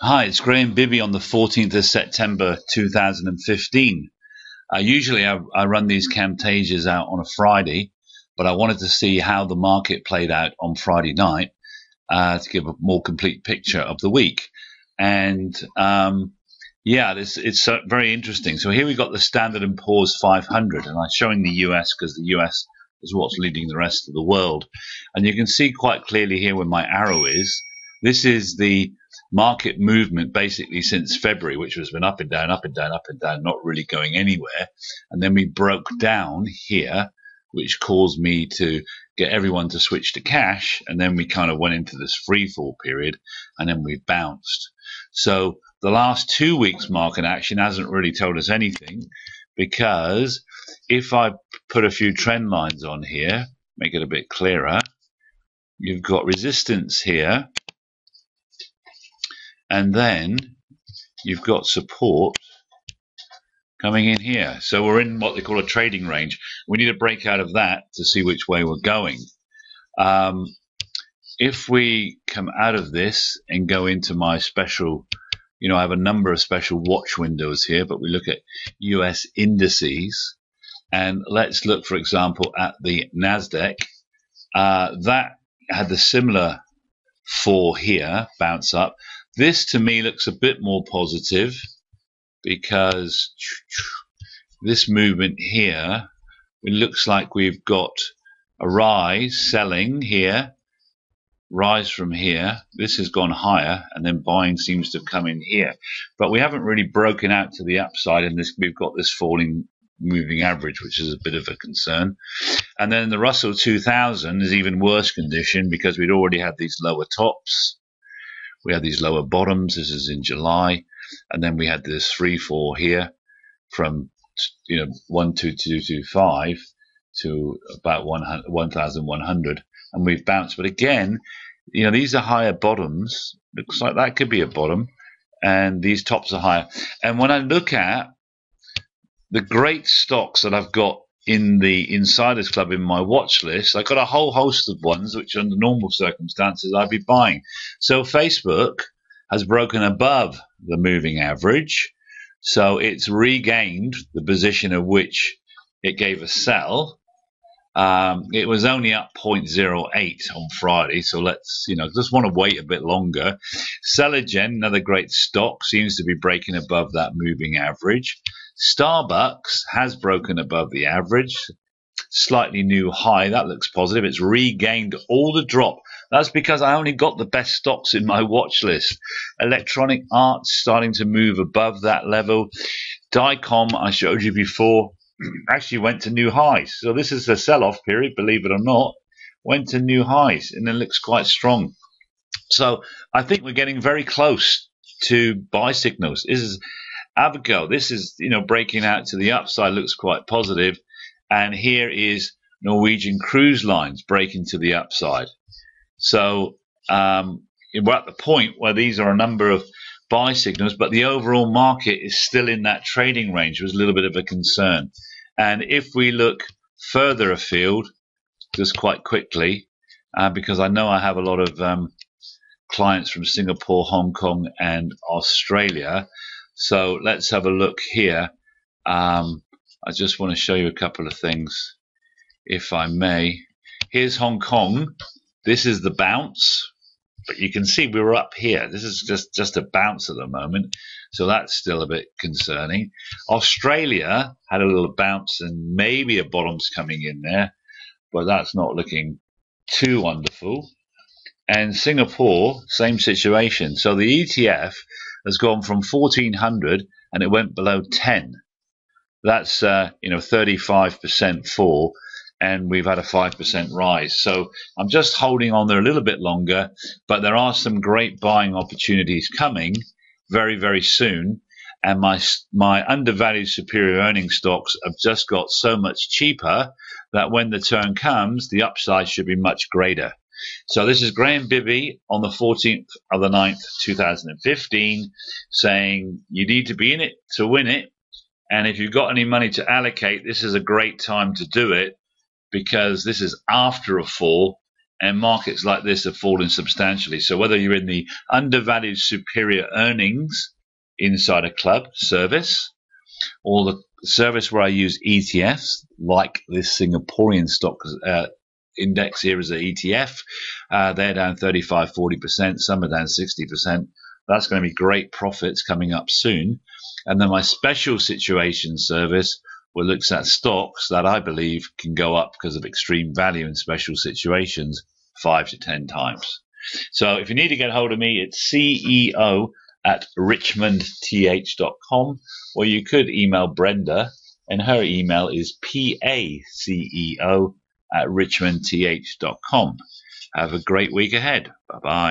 Hi, it's Graham Bibby on the 14th of September 2015. Usually I run these Camtasias out on a Friday, but I wanted to see how the market played out on Friday night to give a more complete picture of the week. And it's very interesting. So here we got the Standard & Poor's 500, and I'm showing the US because the US is what's leading the rest of the world. And you can see quite clearly here where my arrow is. This is the market movement basically since February, which has been up and down, up and down, up and down, not really going anywhere. And then we broke down here, which caused me to get everyone to switch to cash. And then we kind of went into this free fall period, and then we bounced. So the last 2 weeks market action hasn't really told us anything, because if I put a few trend lines on here, make it a bit clearer, you've got resistance here, and then you've got support coming in here. So we're in what they call a trading range. We need to break out of that to see which way we're going. If we come out of this and go into my special, I have a number of special watch windows here, but we look at US indices, and let's look, for example, at the NASDAQ. That had the similar fall here, bounce up. This to me looks a bit more positive, because this movement here, it looks like we've got a rise, selling here, rise from here. This has gone higher, and then buying seems to have come in here. But we haven't really broken out to the upside, and we've got this falling moving average, which is a bit of a concern. And then the Russell 2000 is even worse condition, because we'd already had these lower tops. We had these lower bottoms. This is in July. And then we had this free fall here from 12225 to about 1,100. And we've bounced. But again, these are higher bottoms. Looks like that could be a bottom. And these tops are higher. And when I look at the great stocks that I've got in the Insiders Club in my watch list, I've got a whole host of ones which under normal circumstances I'd be buying. So Facebook has broken above the moving average. So it's regained the position of which it gave a sell. It was only up 0.08 on Friday, so let's, just want to wait a bit longer. Celogen, another great stock, seems to be breaking above that moving average. Starbucks has broken above the average, slightly new high. That looks positive. It's regained all the drop. That's because I only got the best stocks in my watch list. Electronic Arts starting to move above that level. Dicom, I showed you before, actually went to new highs. So this is a sell-off period, believe it or not. Went to new highs, and it looks quite strong. So I think we're getting very close to buy signals. This is Avico. This is, breaking out to the upside, looks quite positive. And here is Norwegian Cruise Lines breaking to the upside. So we're at the point where these are a number of buy signals, but the overall market is still in that trading range. It was a little bit of a concern. And if we look further afield, just quite quickly, because I know I have a lot of clients from Singapore, Hong Kong, and Australia. So let's have a look here. I just want to show you a couple of things, if I may. Here's Hong Kong. This is the bounce, but you can see we were up here. This is just a bounce at the moment, so that's still a bit concerning. Australia had a little bounce, and maybe a bottom's coming in there, but that's not looking too wonderful. And Singapore, same situation. So the ETF has gone from 1,400 and it went below 10. That's 35% fall, and we've had a 5% rise. So I'm just holding on there a little bit longer, but there are some great buying opportunities coming very, very soon. And my undervalued superior earning stocks have just got so much cheaper that when the turn comes, the upside should be much greater. So this is Graham Bibby on the 14th of the 9th, 2015, saying you need to be in it to win it. And if you've got any money to allocate, this is a great time to do it, because this is after a fall and markets like this have fallen substantially. So whether you're in the undervalued superior earnings inside a club service, or the service where I use ETFs, like this Singaporean stock index here is an ETF, they're down 35, 40%, some are down 60%. That's going to be great profits coming up soon. And then my special situation service, which looks at stocks that I believe can go up because of extreme value in special situations 5 to 10 times. So if you need to get hold of me, it's ceo@richmondth.com, or you could email Brenda, and her email is paceo@richmondth.com. Have a great week ahead. Bye-bye.